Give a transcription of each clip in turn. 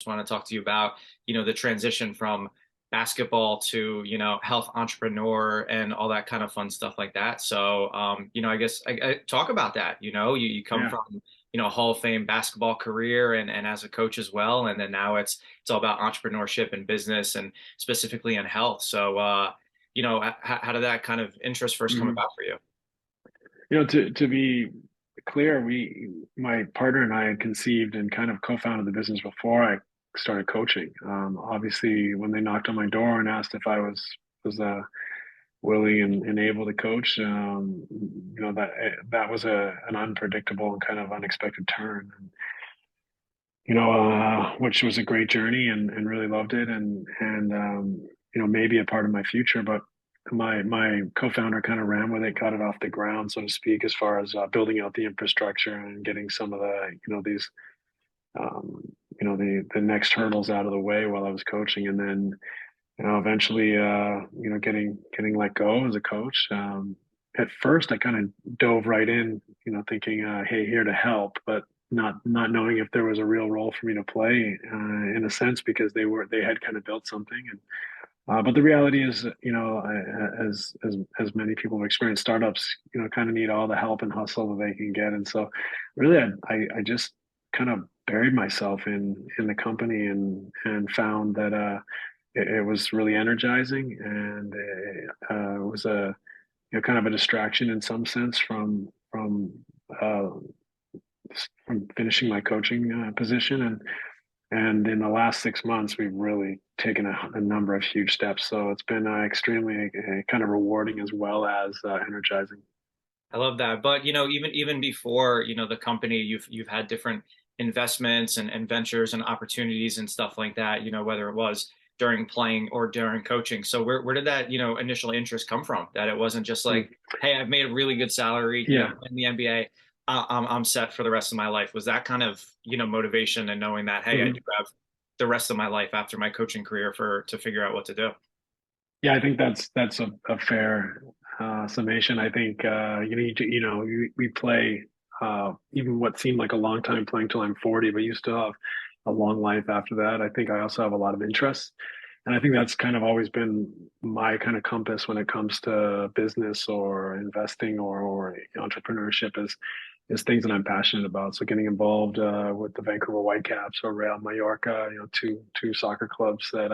just want to talk to you about, the transition from basketball to, health entrepreneur and all that kind of fun stuff like that. So, I guess I talk about that. You come Yeah. from, a Hall of Fame basketball career and as a coach as well. And then now it's all about entrepreneurship and business and specifically in health. So, how did that kind of interest first come Mhm. about for you? To be clear, my partner and I had conceived and kind of co-founded the business before I started coaching. Obviously, when they knocked on my door and asked if I was willing and able to coach, that was an unpredictable and kind of unexpected turn. And, which was a great journey and really loved it and maybe a part of my future, but my co-founder kind of ran with it, got it off the ground, so to speak, as far as building out the infrastructure and getting some of the these um, the next hurdles out of the way while I was coaching, and then eventually getting let go as a coach. At first, I kind of dove right in, thinking, "Hey, here to help," but not knowing if there was a real role for me to play, in a sense, because they had kind of built something. And but the reality is, as many people have experienced, startups, kind of need all the help and hustle that they can get. And so, really, I just kind of buried myself in the company and found that it was really energizing, and it was a kind of a distraction in some sense uh, from finishing my coaching position. And in the last 6 months, we've really taken a number of huge steps. So it's been extremely kind of rewarding as well as energizing. I love that. But even before, the company, you've had different investments and ventures and opportunities and stuff like that, whether it was during playing or during coaching. So where did that, initial interest come from? That it wasn't just Mm. like, hey, I've made a really good salary, Yeah. in the NBA. I'm set for the rest of my life. Was that kind of, motivation and knowing that, hey, I do Mhm. have the rest of my life after my coaching career to figure out what to do? Yeah, I think that's a fair summation. I think we play even what seemed like a long time playing till I'm 40, but you still have a long life after that. I think I also have a lot of interests, and I think that's kind of always been my kind of compass when it comes to business or investing or entrepreneurship is things that I'm passionate about. So getting involved with the Vancouver Whitecaps or Real Mallorca, two soccer clubs that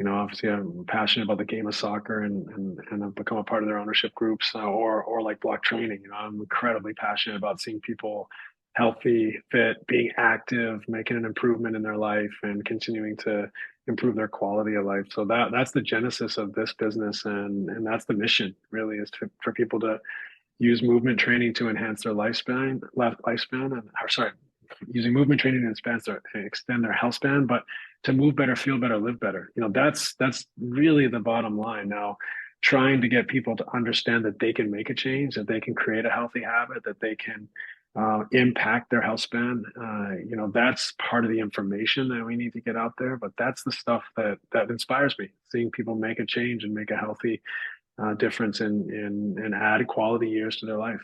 obviously I'm passionate about the game of soccer and I've become a part of their ownership groups, or like block training. I'm incredibly passionate about seeing people healthy, fit, being active, making an improvement in their life and continuing to improve their quality of life. So that's the genesis of this business, and that's the mission really, is for people to use movement training to enhance their lifespan, and or sorry, using movement training to extend their health span, but to move better, feel better, live better. That's really the bottom line. Now, trying to get people to understand that they can make a change, that they can create a healthy habit, that they can impact their health span. That's part of the information that we need to get out there. But that's the stuff that inspires me. Seeing people make a change and make a healthy difference and add quality years to their life.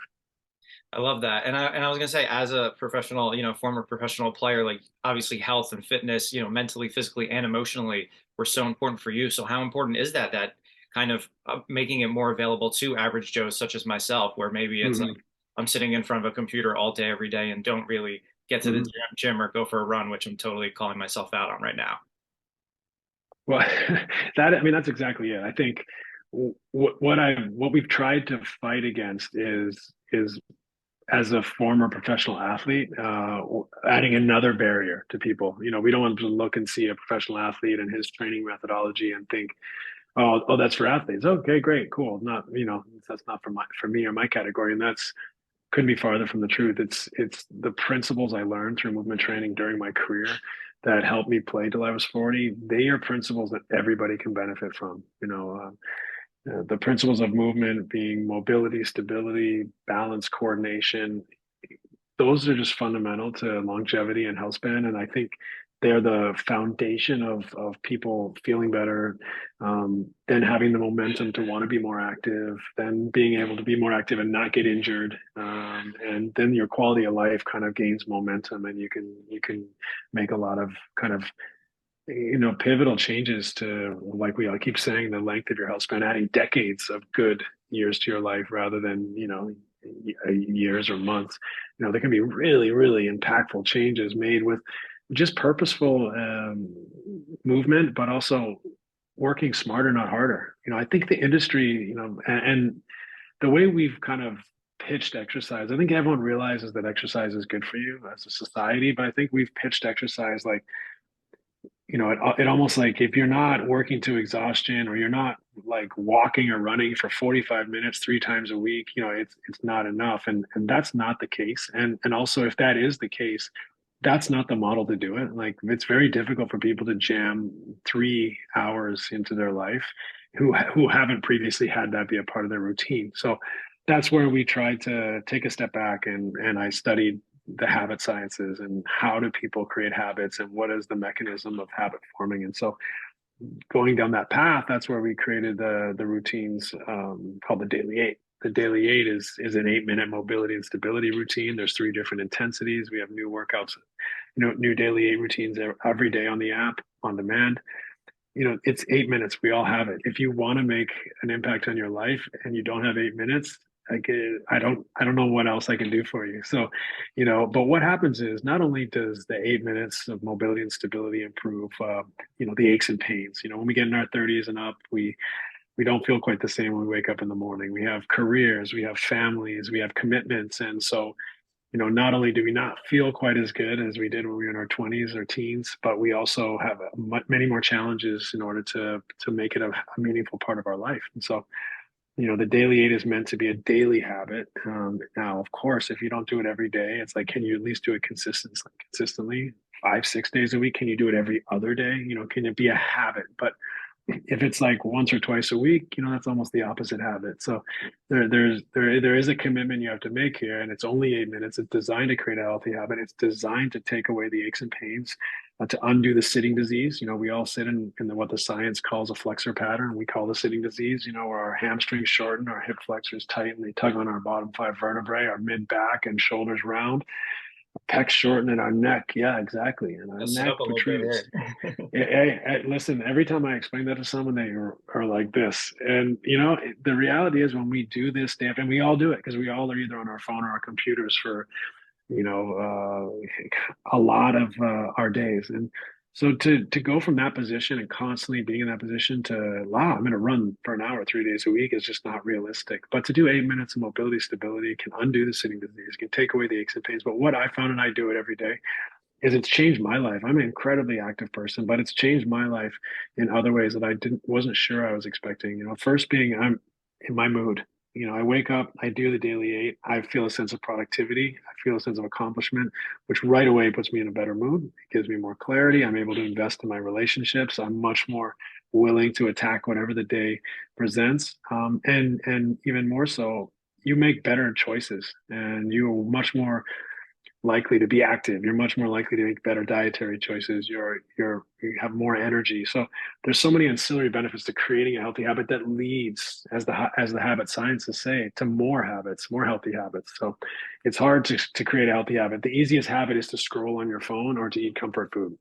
I love that. And I was gonna say, as a professional, former professional player, like obviously health and fitness, mentally, physically, and emotionally were so important for you. So how important is that kind of making it more available to average Joes such as myself, where maybe it's like Mm-hmm. I'm sitting in front of a computer all day, every day, and don't really get to the Mm-hmm. gym or go for a run, which I'm totally calling myself out on right now. Well, I mean, that's exactly it. I think what we've tried to fight against is as a former professional athlete, adding another barrier to people. We don't want to look and see a professional athlete and his training methodology and think, oh, that's for athletes. Okay, great, cool. Not, that's not for me or my category, and that's couldn't be farther from the truth. It's the principles I learned through movement training during my career that helped me play till I was 40. They are principles that everybody can benefit from. The principles of movement being mobility, stability, balance, coordination. Those are just fundamental to longevity and health span. And I think they're the foundation of people feeling better, then having the momentum to want to be more active, then being able to be more active and not get injured, and then your quality of life kind of gains momentum, and you can make a lot of kind of pivotal changes to, like we all keep saying, the length of your health span, adding decades of good years to your life rather than years or months. There can be really, really impactful changes made with just purposeful movement, but also working smarter, not harder. I think the industry, and the way we've kind of pitched exercise, I think everyone realizes that exercise is good for you as a society, but I think we've pitched exercise like, it almost like if you're not working to exhaustion, or you're not like walking or running for 45 minutes 3 times a week, it's not enough. And that's not the case. And also, if that is the case, that's not the model to do it. Like, it's very difficult for people to jam 3 hours into their life who haven't previously had that be a part of their routine. So that's where we tried to take a step back, and I studied the habit sciences and how do people create habits and what is the mechanism of habit forming. And so going down that path, that's where we created the routines, called the Daily Eight. The Daily Eight is an 8-minute mobility and stability routine. There's 3 different intensities. We have new workouts, new Daily Eight routines every day on the app, on demand. It's 8 minutes. We all have it. If you want to make an impact on your life and you don't have 8 minutes, I don't know what else I can do for you. So, but what happens is, not only does the 8 minutes of mobility and stability improve, the aches and pains. When we get in our 30s and up, we don't feel quite the same when we wake up in the morning. We have careers, we have families, we have commitments, and so, not only do we not feel quite as good as we did when we were in our 20s or teens, but we also have many more challenges in order to make it a meaningful part of our life. And so, the Daily Eight is meant to be a daily habit. Now, of course, if you don't do it every day, it's like, can you at least do it consistently, 5, 6 days a week? Can you do it every other day? Can it be a habit? But if it's like once or twice a week, that's almost the opposite habit. So there is a commitment you have to make here, and it's only 8 minutes. It's designed to create a healthy habit. It's designed to take away the aches and pains, to undo the sitting disease. We all sit in what the science calls a flexor pattern. We call the sitting disease, where our hamstrings shorten, our hip flexors tighten, they tug on our bottom 5 vertebrae, our mid back and shoulders round, pecs shorten, and our neck, yeah, exactly, and our Let's sit neck up a little bit protrudes. here. Hey, listen, every time I explain that to someone, they are like this. And, the reality is, when we do this stuff, and we all do it because we all are either on our phone or our computers for, a lot of our days. And so to go from that position and constantly being in that position to, wow, I'm going to run for an hour 3 days a week, is just not realistic. But to do 8 minutes of mobility stability can undo the sitting disease, can take away the aches and pains. But what I found, and I do it every day, is it's changed my life. I'm an incredibly active person, but it's changed my life in other ways that I wasn't sure I was expecting. First being, I'm in my mood. I wake up, I do the Daily Eight, I feel a sense of productivity, I feel a sense of accomplishment, which right away puts me in a better mood. It gives me more clarity. I'm able to invest in my relationships. I'm much more willing to attack whatever the day presents. And even more so, you make better choices, and you're much more likely to be active. You're much more likely to make better dietary choices. You have more energy. So there's so many ancillary benefits to creating a healthy habit that leads, as the habit sciences say, to more habits, more healthy habits. So it's hard to create a healthy habit. The easiest habit is to scroll on your phone or to eat comfort food.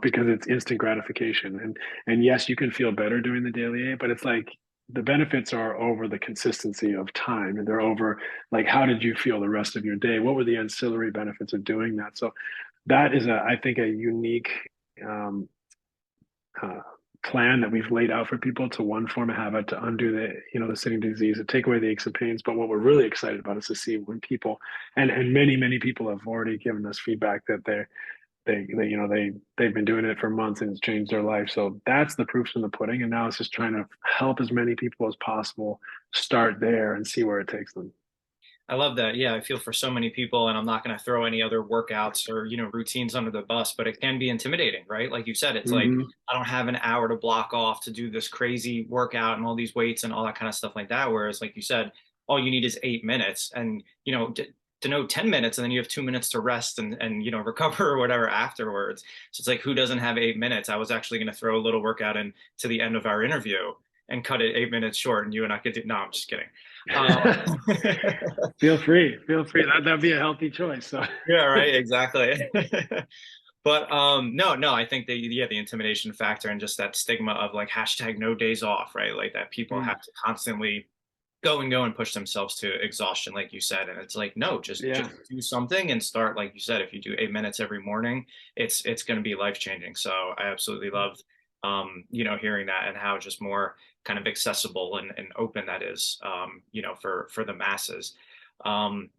Because it's instant gratification. And yes, you can feel better doing the Daily Eight, but it's like, the benefits are over the consistency of time, and they're over, like, how did you feel the rest of your day? What were the ancillary benefits of doing that? So that is, I think, a unique um, uh, plan that we've laid out for people to, one, form a habit, to undo the sitting disease, to take away the aches and pains. But what we're really excited about is to see when people, and many people have already given us feedback that they've been doing it for months and it's changed their life. So that's the proof's in the pudding. And now it's just trying to help as many people as possible start there and see where it takes them. I love that. Yeah, I feel for so many people, and I'm not going to throw any other workouts or, routines under the bus, but it can be intimidating, right? Like you said, it's like, Mm-hmm. I don't have an hour to block off to do this crazy workout and all these weights and all that kind of stuff like that. Whereas, like you said, all you need is 8 minutes. And, denote 10 minutes and then you have 2 minutes to rest and recover or whatever afterwards. So it's like, who doesn't have 8 minutes? I was actually going to throw a little workout in to the end of our interview and cut it 8 minutes short, and you and I could do. No, I'm just kidding. Um, Feel free. That'd be a healthy choice. So yeah, right, exactly. But no, no, I think the intimidation factor and just that stigma of like hashtag no days off, right? Like that people mm, have to constantly go and push themselves to exhaustion, like you said. And it's like, no, just yeah. do something and start, like you said, if you do 8 minutes every morning, it's going to be life changing. So I absolutely loved, hearing that and how just more kind of accessible and open that is, for the masses. Um,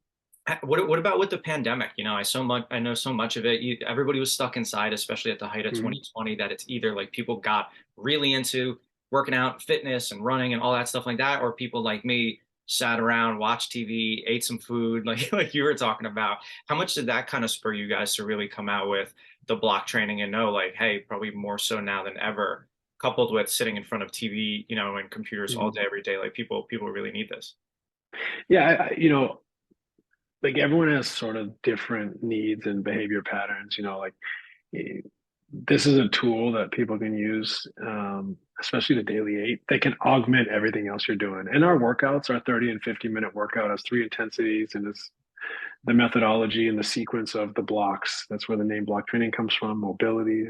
what about with the pandemic? I know so much of it. Everybody was stuck inside, especially at the height of Mm. 2020. That it's either like people got really into working out, fitness, and running, and all that stuff like that, or people like me sat around, watched TV, ate some food, like you were talking about. How much did that kind of spur you guys to really come out with the block training and know, like, hey, probably more so now than ever, coupled with sitting in front of TV, and computers all Mm. day, every day. Like people really need this. Yeah, like everyone has sort of different needs and behavior patterns, like eh, this is a tool that people can use, especially the daily eight. They can augment everything else you're doing. And our workouts, our 30 and 50-minute workout has three intensities, and it's the methodology and the sequence of the blocks. That's where the name block training comes from: mobility,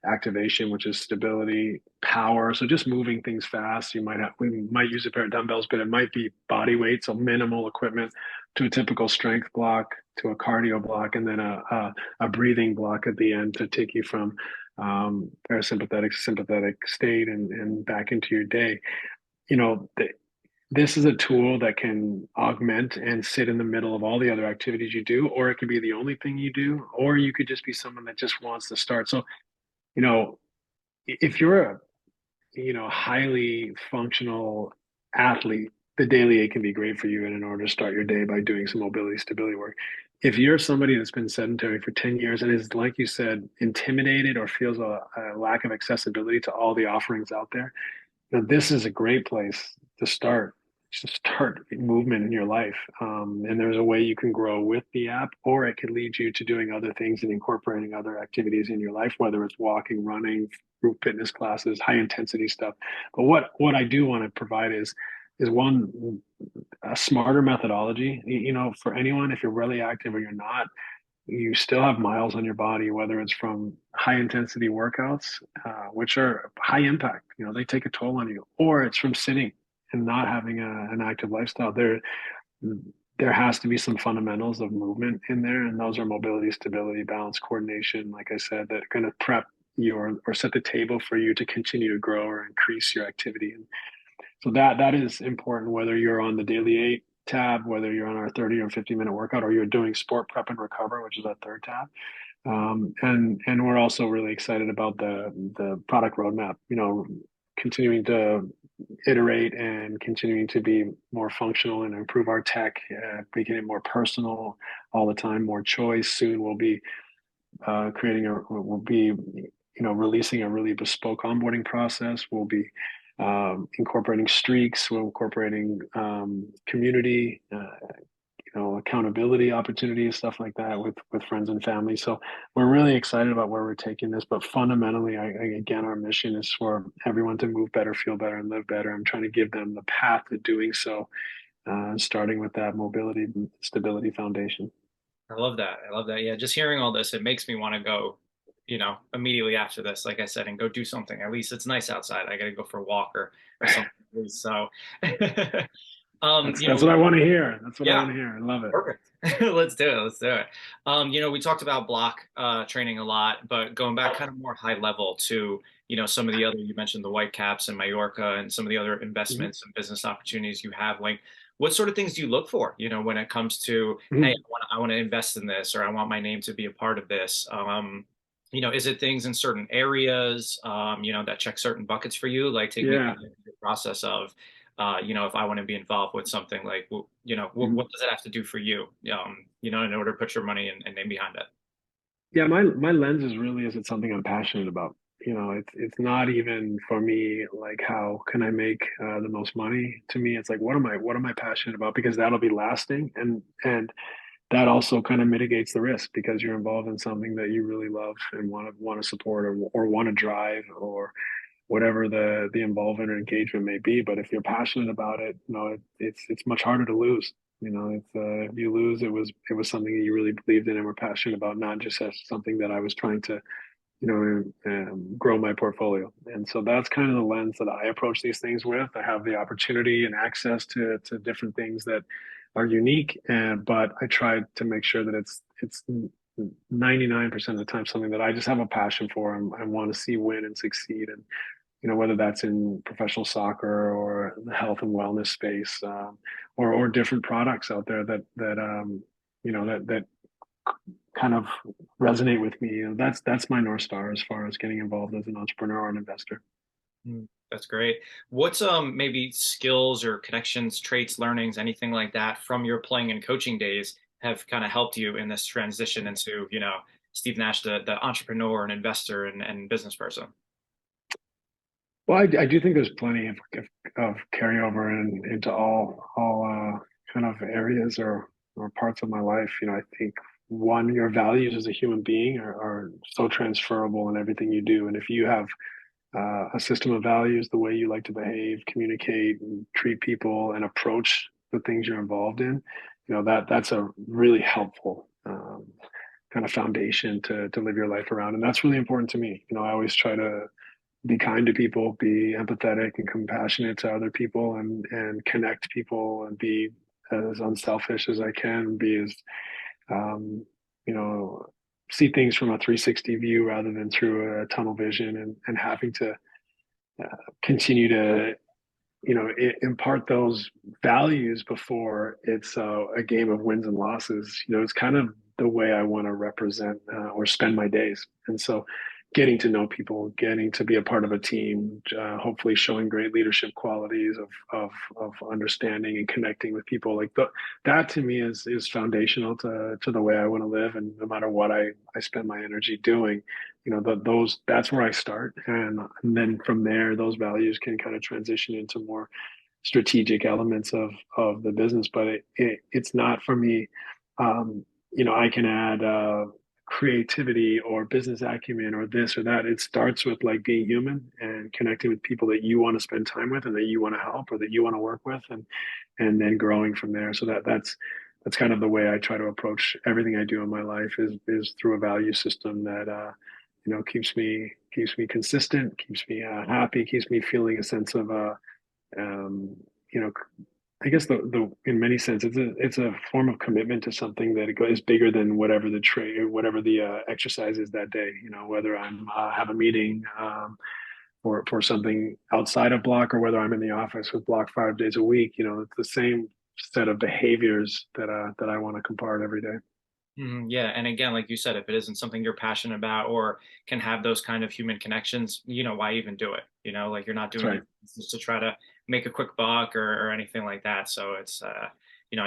activation, which is stability, power. So just moving things fast. We might use a pair of dumbbells, but it might be body weight, so minimal equipment, to a typical strength block, to a cardio block, and then a breathing block at the end to take you from parasympathetic sympathetic state and back into your day. You know, this is a tool that can augment and sit in the middle of all the other activities you do, or it could be the only thing you do, or you could just be someone that just wants to start. So, you know, if you're a highly functional athlete, the daily eight can be great for you and in order to start your day by doing some mobility stability work. If you're somebody that's been sedentary for 10 years and is, like you said, intimidated or feels a lack of accessibility to all the offerings out there, this is a great place to start. Just start movement in your life. And there's a way you can grow with the app, or it could lead you to doing other things and incorporating other activities in your life, whether it's walking, running, group fitness classes, high intensity stuff. But what I do want to provide is one, a smarter methodology. For anyone, if you're really active or you're not, you still have miles on your body, whether it's from high intensity workouts, which are high impact, they take a toll on you, or it's from sitting and not having an active lifestyle. There has to be some fundamentals of movement in there, and those are mobility, stability, balance, coordination, like I said, that are going to prep you or set the table for you to continue to grow or increase your activity. And so that is important, whether you're on the daily eight tab, whether you're on our 30 or 50-minute workout, or you're doing sport prep and recover, which is our third tab. And we're also really excited about the product roadmap, continuing to iterate and continuing to be more functional and improve our tech, making it more personal all the time, more choice. Soon we'll be releasing a really bespoke onboarding process. We'll be incorporating streaks. We're incorporating community, accountability opportunities, stuff like that with friends and family. So we're really excited about where we're taking this. But fundamentally, again, our mission is for everyone to move better, feel better, and live better. I'm trying to give them the path to doing so, starting with that mobility stability foundation. I love that. I love that. Yeah, just hearing all this, it makes me want to go, immediately after this, like I said, and go do something. At least it's nice outside. I got to go for a walk or something. At least. So, That's what I want to hear. That's what I yeah, want to hear. I love it. perfect. Let's do it. Let's do it. We talked about block training a lot, but going back kind of more high level to, some of the other, you mentioned the Whitecaps and Mallorca and some of the other Mm-hmm. investments and business opportunities you have. Like, what sort of things do you look for, when it comes to, hey, Mm-hmm. I want to invest in this, or I want my name to be a part of this? Is it things in certain areas, that check certain buckets for you? Like, take me Yeah. through the process of, if I want to be involved with something, like, Mm-hmm. what does it have to do for you, in order to put your money and name behind it? Yeah, my lens is really, is it something I'm passionate about? It's not even for me like, how can I make the most money? To me, it's like, what am I passionate about? Because that'll be lasting, and that also kind of mitigates the risk because you're involved in something that you really love and want to support or want to drive or whatever the involvement or engagement may be. But if you're passionate about it, it's much harder to lose. It's if you lose, it was something that you really believed in and were passionate about, not just as something that I was trying to grow my portfolio. And so that's kind of the lens that I approach these things with. I have the opportunity and access to different things that are unique, and but I try to make sure that it's 99% of the time something that I just have a passion for and I want to see win and succeed. And whether that's in professional soccer or the health and wellness space, or different products out there that kind of resonate with me. That's my North Star as far as getting involved as an entrepreneur or an investor. That's great. What's maybe skills or connections, traits, learnings, anything like that from your playing and coaching days have kind of helped you in this transition into, Steve Nash, the entrepreneur and investor and business person? Well, I do think there's plenty of carryover into all kind of areas or parts of my life. I think one, your values as a human being are so transferable in everything you do, and if you have a system of values, the way you like to behave, communicate, and treat people, and approach the things you're involved in, that's a really helpful kind of foundation to live your life around, and that's really important to me. I always try to be kind to people, be empathetic and compassionate to other people, and connect people, and be as unselfish as I can, be as um, you know see things from a 360 view rather than through a tunnel vision, and having to continue to impart those values before it's a game of wins and losses. It's kind of the way I want to represent or spend my days. And so getting to know people, getting to be a part of a team, hopefully showing great leadership qualities of understanding and connecting with people, like that to me is foundational to the way I want to live. And no matter what I spend my energy doing, that's where I start. And then from there, those values can kind of transition into more strategic elements of the business. But it's not for me. I can add creativity or business acumen or this or that. It starts with like being human and connecting with people that you want to spend time with and that you want to help or that you want to work with, and then growing from there. So that's kind of the way I try to approach everything I do in my life is through a value system that keeps me consistent, keeps me happy, keeps me feeling a sense of um, you know I guess the in many sense it's a form of commitment to something that is bigger than whatever the trade, whatever the exercise is that day. Whether I'm have a meeting for something outside of block, or whether I'm in the office with block 5 days a week. It's the same set of behaviors that I want to compart every day. Yeah, and again, like you said, if it isn't something you're passionate about or can have those kind of human connections, why even do it? Like you're not That's doing right. it just to try to make a quick buck or anything like that. So it's, I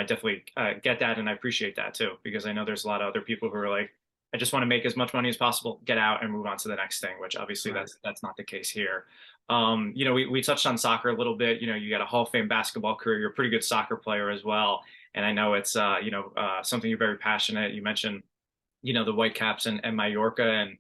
definitely get that, and I appreciate that too, because I know there's a lot of other people who are like, I just want to make as much money as possible, get out and move on to the next thing, which obviously Right. that's not the case here. We touched on soccer a little bit. You got a Hall of Fame basketball career. You're a pretty good soccer player as well, and I know it's something you're very passionate. You mentioned the Whitecaps and Mallorca, and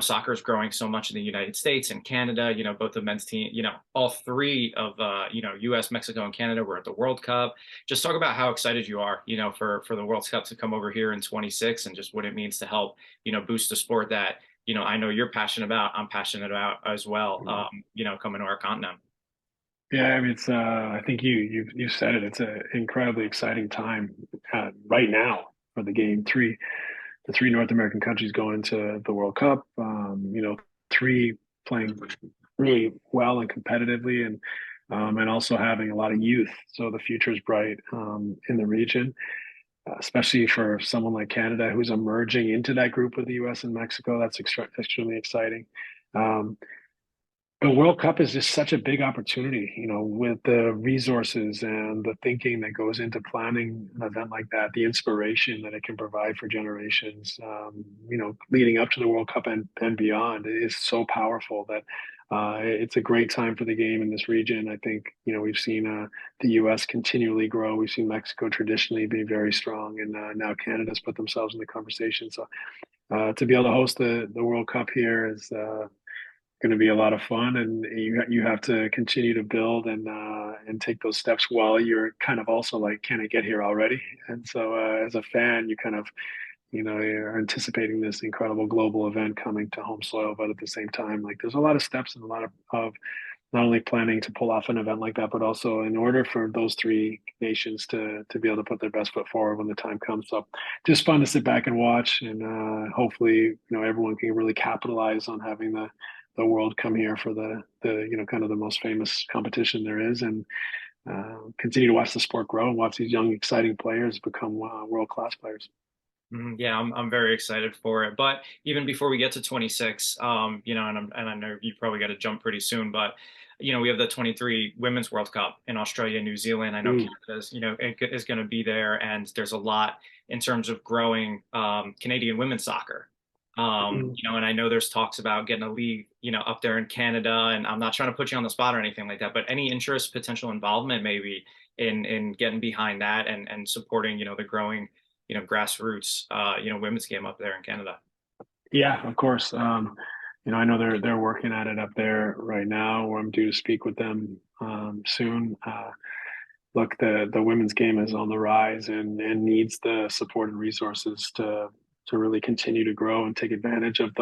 soccer is growing so much in the United States and Canada. Both the men's team, all three of U.S., Mexico, and Canada were at the World Cup. Just talk about how excited you are, for the World Cup to come over here in 26, and just what it means to help boost the sport that I know you're passionate about. I'm passionate about as well. Coming to our continent. Yeah, I mean, it's. I think you said it. It's an incredibly exciting time right now for the game. The three North American countries going to the World Cup. Three playing really well and competitively, and also having a lot of youth. So the future is bright in the region, especially for someone like Canada who's emerging into that group with the U.S. and Mexico. That's extremely exciting. Um, the World Cup is just such a big opportunity, with the resources and the thinking that goes into planning an event like that, the inspiration that it can provide for generations, leading up to the World Cup and beyond is so powerful that It's a great time for the game in this region. I think, we've seen the U.S. continually grow. We've seen Mexico traditionally be very strong, and now Canada's put themselves in the conversation. So to be able to host the World Cup here is going to be a lot of fun, and you have to continue to build and take those steps while you're kind of also like, can I get here already? And so as a fan, you kind of you're anticipating this incredible global event coming to home soil, but at the same time, like there's a lot of steps and a lot of not only planning to pull off an event like that, but also in order for those three nations to be able to put their best foot forward when the time comes. So just fun to sit back and watch, and hopefully, everyone can really capitalize on having the world come here for the kind of the most famous competition there is, and continue to watch the sport grow and watch these young, exciting players become world class players. Yeah, I'm very excited for it. But even before we get to 26, and I know you probably got to jump pretty soon, but we have the 23 Women's World Cup in Australia, New Zealand. I know Mm, Canada's, is going to be there, and there's a lot in terms of growing Canadian women's soccer. mm. And I know there's talks about getting a league, up there in Canada, and I'm not trying to put you on the spot or anything like that, but any interest, potential involvement maybe in getting behind that and supporting, the growing grassroots, women's game up there in Canada. Yeah, of course. I know they're working at it up there right now, where I'm due to speak with them soon. Look, the women's game is on the rise, and needs the support and resources to really continue to grow and take advantage of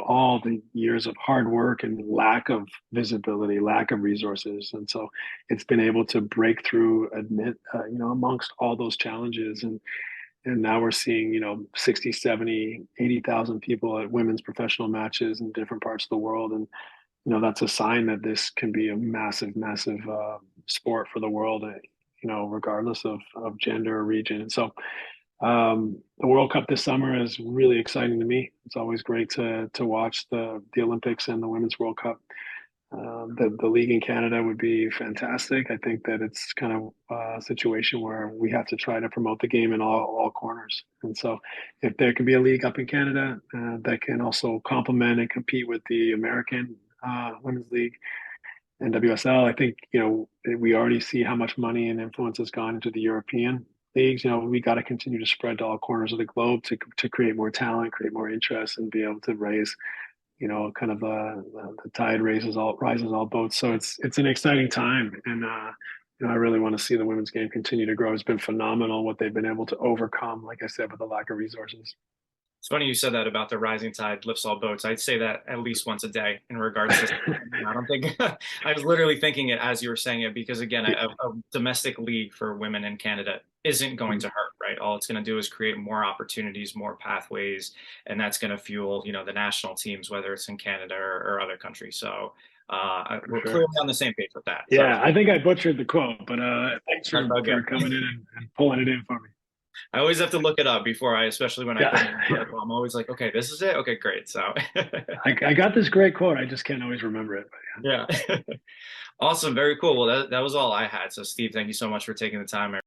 all the years of hard work and lack of visibility, lack of resources. And so it's been able to break through, admit, amongst all those challenges, and now we're seeing 60, 70, 80,000 people at women's professional matches in different parts of the world. And that's a sign that this can be a massive sport for the world, regardless of gender or region. And so the World Cup this summer is really exciting to me. It's always great to watch the Olympics and the Women's World Cup. The league in Canada would be fantastic. I think that it's kind of a situation where we have to try to promote the game in all corners. And so, if there can be a league up in Canada that can also complement and compete with the American Women's League and WSL, I think we already see how much money and influence has gone into the European leagues. We got to continue to spread to all corners of the globe to create more talent, create more interest, and be able to raise kind of the tide rises all boats. So it's an exciting time, and I really want to see the women's game continue to grow. It's been phenomenal what they've been able to overcome, like I said, with the lack of resources. It's funny you said that about the rising tide lifts all boats. I'd say that at least once a day in regards to. I don't think I was literally thinking it as you were saying it, because again, a domestic league for women in Canada isn't going to hurt, right? All it's going to do is create more opportunities, more pathways, and that's going to fuel, the national teams, whether it's in Canada or other countries. So we're Sure. clearly on the same page with that. So Yeah, I think I butchered the quote, but thanks that's all for good. coming in and pulling it in for me. I always have to look it up before especially when I put in an Yeah, article. I'm always like, okay, this is it. Okay, great. So, I got this great quote. I just can't always remember it. yeah. Awesome. Very cool. Well, that was all I had. So, Steve, thank you so much for taking the time.